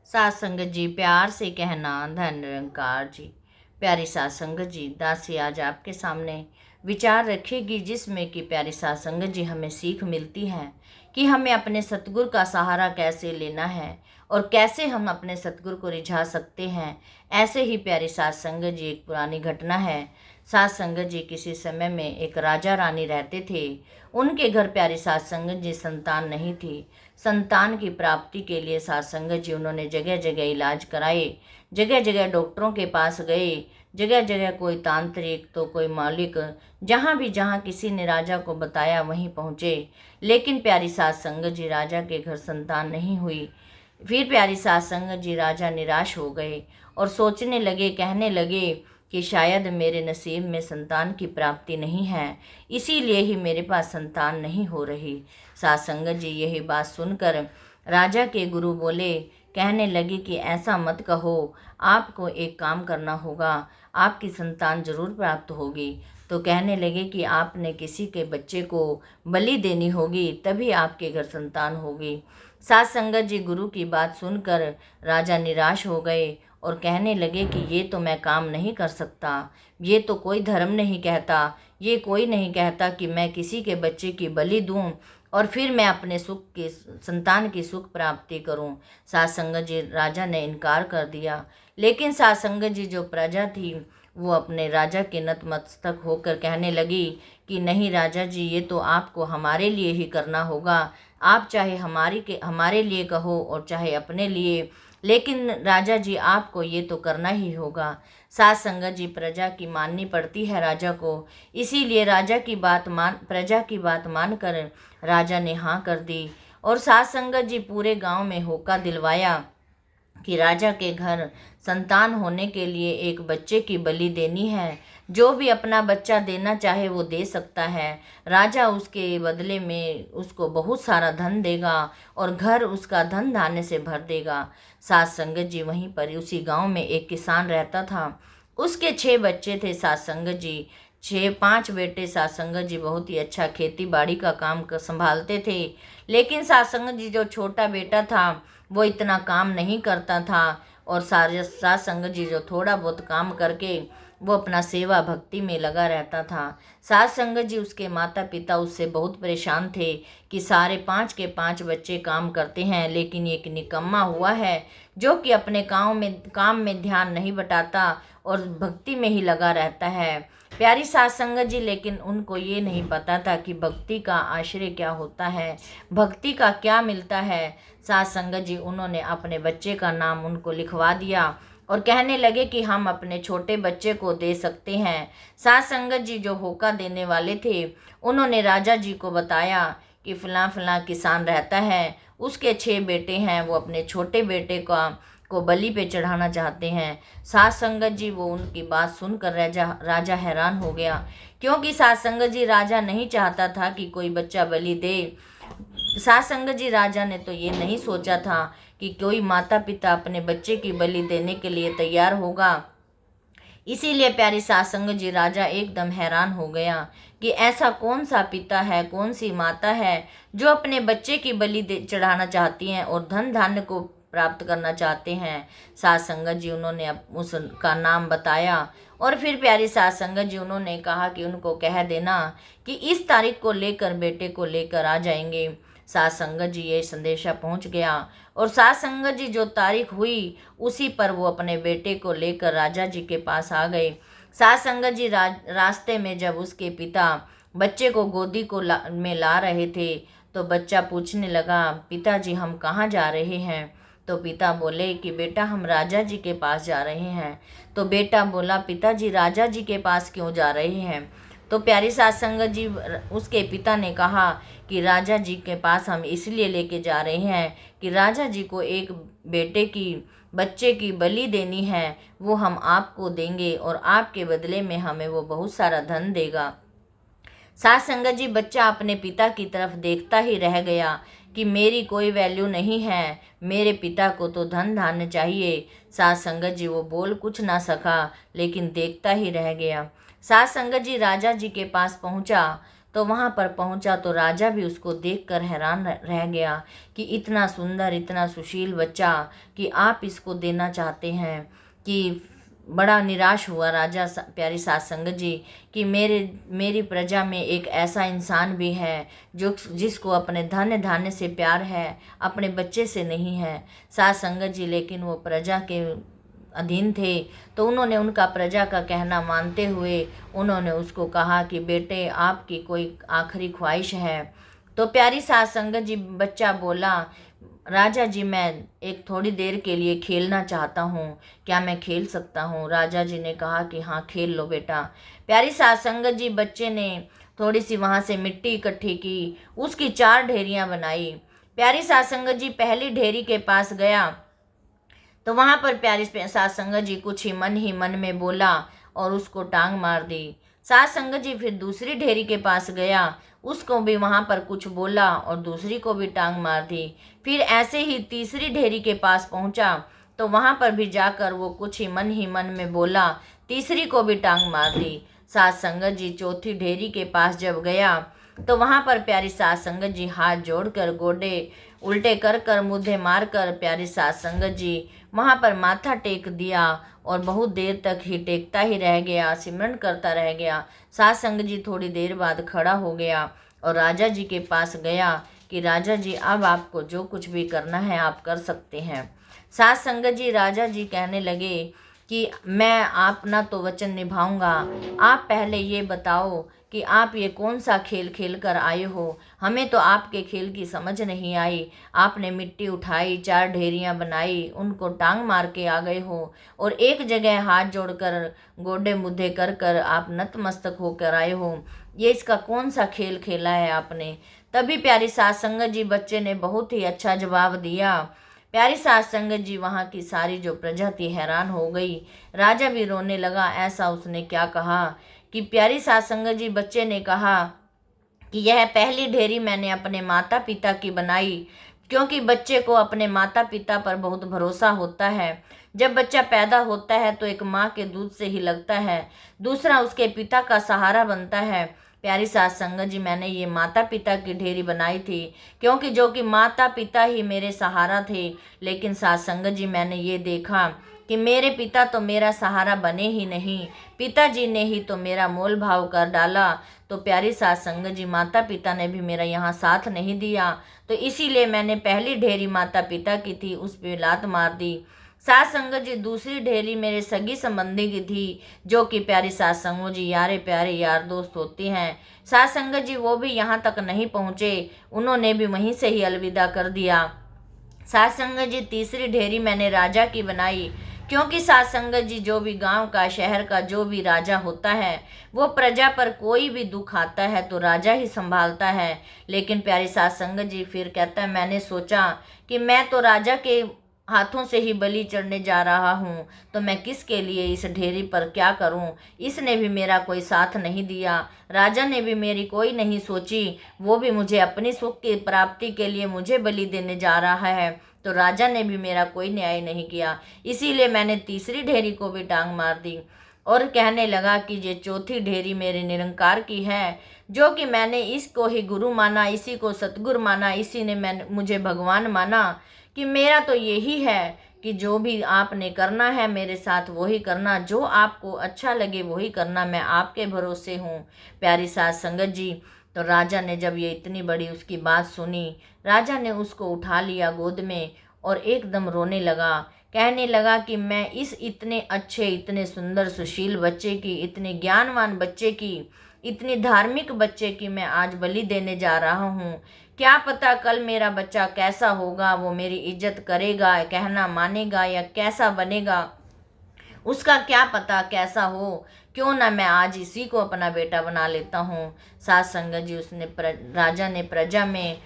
सात संगत जी प्यार से कहना धन निरंकार जी। प्यारी सात संगत जी, दासी आज आपके सामने विचार रखेगी जिसमें कि प्यारी सात संगत जी हमें सीख मिलती है कि हमें अपने सतगुरु का सहारा कैसे लेना है और कैसे हम अपने सतगुरु को रिझा सकते हैं। ऐसे ही प्यारी सात संगत जी एक पुरानी घटना है। सात संगत जी किसी समय में एक राजा रानी रहते थे। उनके घर प्यारी सात संगत जी संतान नहीं थी। संतान की प्राप्ति के लिए सात संगत जी उन्होंने जगह जगह इलाज कराए, जगह जगह डॉक्टरों के पास गए, जगह जगह कोई तांत्रिक तो कोई मालिक, जहाँ किसी ने राजा को बताया वहीं पहुँचे। लेकिन प्यारी सात संगत जी राजा के घर संतान नहीं हुई। फिर प्यारी सात संगत जी राजा निराश हो गए और सोचने लगे, कहने लगे कि शायद मेरे नसीब में संतान की प्राप्ति नहीं है, इसीलिए ही मेरे पास संतान नहीं हो रही। सात संगत जी यही बात सुनकर राजा के गुरु बोले, कहने लगे कि ऐसा मत कहो, आपको एक काम करना होगा, आपकी संतान जरूर प्राप्त होगी। तो कहने लगे कि आपने किसी के बच्चे को बलि देनी होगी, तभी आपके घर संतान होगी। सात संगत जी गुरु की बात सुनकर राजा निराश हो गए और कहने लगे कि ये तो मैं काम नहीं कर सकता, ये तो कोई धर्म नहीं कहता, ये कोई नहीं कहता कि मैं किसी के बच्चे की बलि दूं और फिर मैं अपने सुख की संतान की सुख प्राप्ति करूं। सात संगत जी राजा ने इनकार कर दिया। लेकिन सात संगत जी जो प्रजा थी वो अपने राजा के नतमस्तक होकर कहने लगी कि नहीं राजा जी, ये तो आपको हमारे लिए ही करना होगा। आप चाहे हमारे लिए कहो और चाहे अपने लिए, लेकिन राजा जी आपको ये तो करना ही होगा। सात संगत जी प्रजा की माननी पड़ती है राजा को, इसीलिए प्रजा की बात मानकर राजा ने हाँ कर दी। और सात संगत जी पूरे गांव में होका दिलवाया कि राजा के घर संतान होने के लिए एक बच्चे की बलि देनी है। जो भी अपना बच्चा देना चाहे वो दे सकता है। राजा उसके बदले में उसको बहुत सारा धन देगा और घर उसका धन धान्य से भर देगा। सात संगत जी वहीं पर उसी गांव में एक किसान रहता था। उसके 6 बच्चे थे। सात संगत जी 5 बेटे। सात संगत जी बहुत ही अच्छा खेती बाड़ी का काम संभालते थे। लेकिन सात संगत जी जो छोटा बेटा था वो इतना काम नहीं करता था और सात संगत जी जो थोड़ा बहुत काम करके वो अपना सेवा भक्ति में लगा रहता था। सात संगत जी उसके माता पिता उससे बहुत परेशान थे कि सारे 5 के 5 बच्चे काम करते हैं, लेकिन एक निकम्मा हुआ है जो कि अपने काम में ध्यान नहीं बटाता और भक्ति में ही लगा रहता है। प्यारी सात संगत जी, लेकिन उनको ये नहीं पता था कि भक्ति का आश्रय क्या होता है, भक्ति का क्या मिलता है। सात संगत जी उन्होंने अपने बच्चे का नाम उनको लिखवा दिया और कहने लगे कि हम अपने छोटे बच्चे को दे सकते हैं। सात संगत जी जो होका देने वाले थे उन्होंने राजा जी को बताया कि फलां फलां किसान रहता है, उसके 6 बेटे हैं, वो अपने छोटे बेटे को बलि पे चढ़ाना चाहते हैं। सात संगत जी वो उनकी बात सुनकर राजा हैरान हो गया, क्योंकि सात संगत जी राजा नहीं चाहता था कि कोई बच्चा बलि दे। सात संगत जी राजा ने तो ये नहीं सोचा था कि कोई माता पिता अपने बच्चे की बलि देने के लिए तैयार होगा। इसीलिए प्यारी सात संगत जी राजा एकदम हैरान हो गया कि ऐसा कौन सा पिता है, कौन सी माता है जो अपने बच्चे की बलि चढ़ाना चाहती हैं और धन धान्य को प्राप्त करना चाहते हैं। सात संगत जी उन्होंने उसका नाम बताया और फिर प्यारी सात संगत जी उन्होंने कहा कि उनको कह देना कि इस तारीख को लेकर बेटे को लेकर आ जाएंगे। सात संगत जी ये संदेशा पहुंच गया और सात संगत जी जो तारीख हुई उसी पर वो अपने बेटे को लेकर राजा जी के पास आ गए। सात संगत जी रास्ते में जब उसके पिता बच्चे को गोदी में ला रहे थे तो बच्चा पूछने लगा, पिताजी हम कहाँ जा रहे हैं? तो पिता बोले कि बेटा हम राजा जी के पास जा रहे हैं। तो बेटा बोला, पिताजी राजा जी के पास क्यों जा रहे हैं? तो प्यारी सात संगत जी उसके पिता ने कहा कि राजा जी के पास हम इसलिए लेके जा रहे हैं कि राजा जी को एक बच्चे की बलि देनी है, वो हम आपको देंगे और आपके बदले में हमें वो बहुत सारा धन देगा। सात संगत जी बच्चा अपने पिता की तरफ देखता ही रह गया कि मेरी कोई वैल्यू नहीं है, मेरे पिता को तो धन धान्य चाहिए। सात संगत जी वो बोल कुछ ना सका, लेकिन देखता ही रह गया। सात संगत जी राजा जी के पास पहुंचा तो वहाँ पर पहुँचा तो राजा भी उसको देखकर हैरान रह गया कि इतना सुंदर, इतना सुशील बच्चा कि आप इसको देना चाहते हैं। कि बड़ा निराश हुआ राजा प्यारी सास संगत जी कि मेरी प्रजा में एक ऐसा इंसान भी है जो जिसको अपने धन धान्य से प्यार है, अपने बच्चे से नहीं है। सास संगत जी लेकिन वो प्रजा के अधीन थे, तो उन्होंने उनका प्रजा का कहना मानते हुए उन्होंने उसको कहा कि बेटे आपकी कोई आखिरी ख्वाहिश है। तो प्यारी सास संगत जी बच्चा बोला, राजा जी मैं एक थोड़ी देर के लिए खेलना चाहता हूँ, क्या मैं खेल सकता हूँ? राजा जी ने कहा कि हाँ खेल लो बेटा। प्यारी सास संगत जी बच्चे ने थोड़ी सी वहाँ से मिट्टी इकट्ठी की, उसकी 4 ढेरियाँ बनाई। प्यारी सास संगत जी पहली ढेरी के पास गया तो वहाँ पर प्यारी सास संगत जी कुछ ही मन में बोला और उसको टांग मार दी। सास संगत जी फिर दूसरी ढेरी के पास गया, उसको भी वहाँ पर कुछ बोला और दूसरी को भी टांग मार दी। फिर ऐसे ही तीसरी ढेरी के पास पहुँचा तो वहाँ पर भी जाकर वो कुछ ही मन में बोला, तीसरी को भी टांग मार दी। सास संगत जी चौथी ढेरी के पास जब गया तो वहाँ पर प्यारी सास संगत जी हाथ जोड़कर गोडे उल्टे कर कर मुद्दे मार कर प्यारी सास संगत जी वहाँ पर माथा टेक दिया और बहुत देर तक ही टेकता ही रह गया, सिमरन करता रह गया। सास संगत जी थोड़ी देर बाद खड़ा हो गया और राजा जी के पास गया कि राजा जी अब आपको जो कुछ भी करना है आप कर सकते हैं। सास संगत जी राजा जी कहने लगे कि मैं अपना तो वचन निभाऊंगा, आप पहले ये बताओ कि आप ये कौन सा खेल खेल कर आए हो? हमें तो आपके खेल की समझ नहीं आई। आपने मिट्टी उठाई, 4 ढेरियां बनाई, उनको टांग मार के आ गए हो और एक जगह हाथ जोड़कर गोडे मुद्दे कर कर आप नतमस्तक होकर आए हो। ये इसका कौन सा खेल खेला है आपने? तभी प्यारी सास संगत जी बच्चे ने बहुत ही अच्छा जवाब दिया। प्यारी सास संगत जी वहाँ की सारी जो प्रजा थी हैरान हो गई। राजा भी रोने लगा। ऐसा उसने क्या कहा कि प्यारी सास संगत जी बच्चे ने कहा कि यह पहली ढेरी मैंने अपने माता पिता की बनाई, क्योंकि बच्चे को अपने माता पिता पर बहुत भरोसा होता है। जब बच्चा पैदा होता है तो एक माँ के दूध से ही लगता है, दूसरा उसके पिता का सहारा बनता है। प्यारी सास संगत जी मैंने ये माता पिता की ढेरी बनाई थी, क्योंकि जो कि माता पिता ही मेरे सहारा थे। लेकिन सास संगत जी मैंने ये देखा कि मेरे पिता तो मेरा सहारा बने ही नहीं, पिताजी ने ही तो मेरा मोल भाव कर डाला। तो प्यारी सास संगत जी माता पिता ने भी मेरा यहाँ साथ नहीं दिया, तो इसीलिए मैंने पहली ढेरी माता पिता की थी उस पर लात मार दी। सास संगत जी दूसरी ढेरी मेरे सगी संबंधी की थी, जो कि प्यारी सास संगत जी यारे प्यारे यार दोस्त होती हैं। सास संगत जी वो भी यहाँ तक नहीं पहुँचे, उन्होंने भी वहीं से ही अलविदा कर दिया। सास संगत जी तीसरी ढेरी मैंने राजा की बनाई, क्योंकि सास संगत जी जो भी गांव का शहर का जो भी राजा होता है वो प्रजा पर कोई भी दुख आता है तो राजा ही संभालता है। लेकिन प्यारी सास संगत जी फिर कहता है मैंने सोचा कि मैं तो राजा के हाथों से ही बलि चढ़ने जा रहा हूँ, तो मैं किसके लिए इस ढेरी पर क्या करूँ? इसने भी मेरा कोई साथ नहीं दिया, राजा ने भी मेरी कोई नहीं सोची, वो भी मुझे अपनी सुख की प्राप्ति के लिए मुझे बलि देने जा रहा है, तो राजा ने भी मेरा कोई न्याय नहीं किया। इसीलिए मैंने तीसरी ढेरी को भी टांग मार दी और कहने लगा कि ये चौथी ढेरी मेरे निरंकार की है, जो कि मैंने इसको ही गुरु माना, इसी को सतगुरु माना, इसी ने मुझे भगवान माना कि मेरा तो यही है कि जो भी आपने करना है मेरे साथ वही करना, जो आपको अच्छा लगे वही करना, मैं आपके भरोसे हूँ। प्यारी सास संगत जी तो राजा ने जब ये इतनी बड़ी उसकी बात सुनी, राजा ने उसको उठा लिया गोद में और एकदम रोने लगा। कहने लगा कि मैं इस इतने अच्छे, इतने सुंदर सुशील बच्चे की, इतने ज्ञानवान बच्चे की, इतनी धार्मिक बच्चे की मैं आज बलि देने जा रहा हूँ। क्या पता कल मेरा बच्चा कैसा होगा, वो मेरी इज्जत करेगा, कहना मानेगा या कैसा बनेगा, उसका क्या पता कैसा हो। क्यों ना मैं आज इसी को अपना बेटा बना लेता हूँ। सास संगत जी राजा ने प्रजा में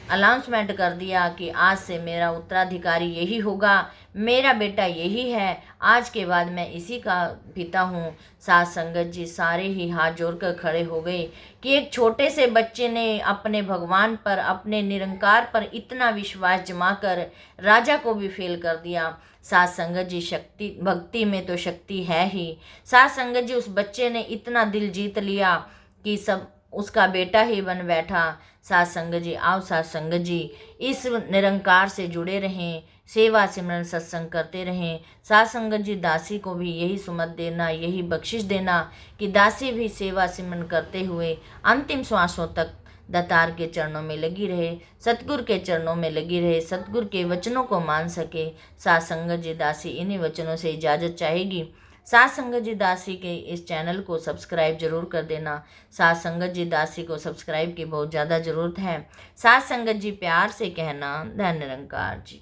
अनाउंसमेंट कर दिया कि आज से मेरा उत्तराधिकारी यही होगा, मेरा बेटा यही है, आज के बाद मैं इसी का पिता हूँ। सास संगत जी सारे ही हाथ जोड़कर खड़े हो गए कि एक छोटे से बच्चे ने अपने भगवान पर, अपने निरंकार पर इतना विश्वास जमाकर राजा को भी फेल कर दिया। सास संगत जी शक्ति, भक्ति में तो शक्ति है ही। सास संगत जी उस बच्चे ने इतना दिल जीत लिया कि सब उसका बेटा ही बन बैठा। साथ संगत जी, आओ साथ संगत जी इस निरंकार से जुड़े रहें, सेवा सिमरन सत्संग करते रहें। साथ संगत जी दासी को भी यही सुमत देना, यही बख्शिश देना कि दासी भी सेवा सिमरन करते हुए अंतिम श्वासों तक दातार के चरणों में लगी रहे, सतगुरु के चरणों में लगी रहे, सतगुरु के वचनों को मान सके। साथ संगत जी दासी इन्हीं वचनों से इजाज़त चाहेगी। साथ संगत जी दासी के इस चैनल को सब्सक्राइब जरूर कर देना। साथ संगत जी दासी को सब्सक्राइब की बहुत ज़्यादा ज़रूरत है। साथ संगत जी प्यार से कहना, धन निरंकार जी।